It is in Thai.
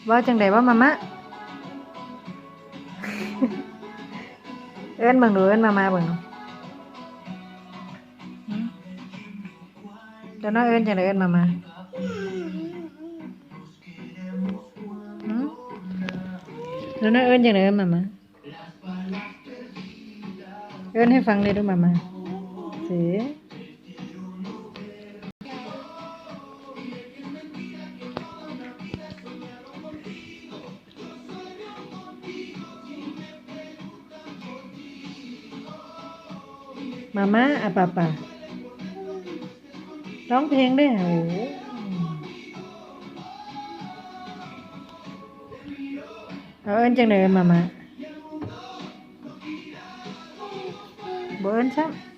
ว่าจังใดว่ามามะเอิ้นเบิ่งดูเอิ้นมาเบิ่งดูเดี๋ยวน้อยเอิ้นจังใดเอิ้นมาเดี๋ยวน้อยเอิ้นจังใดเอิ้นมาเอิ้นให้ฟังเลยดูมาสิมาอะป่าร้องเพลงด้วยโหเอาเอิ้นจังใดเอิ้นมาบ่เอิ้นซ้ำ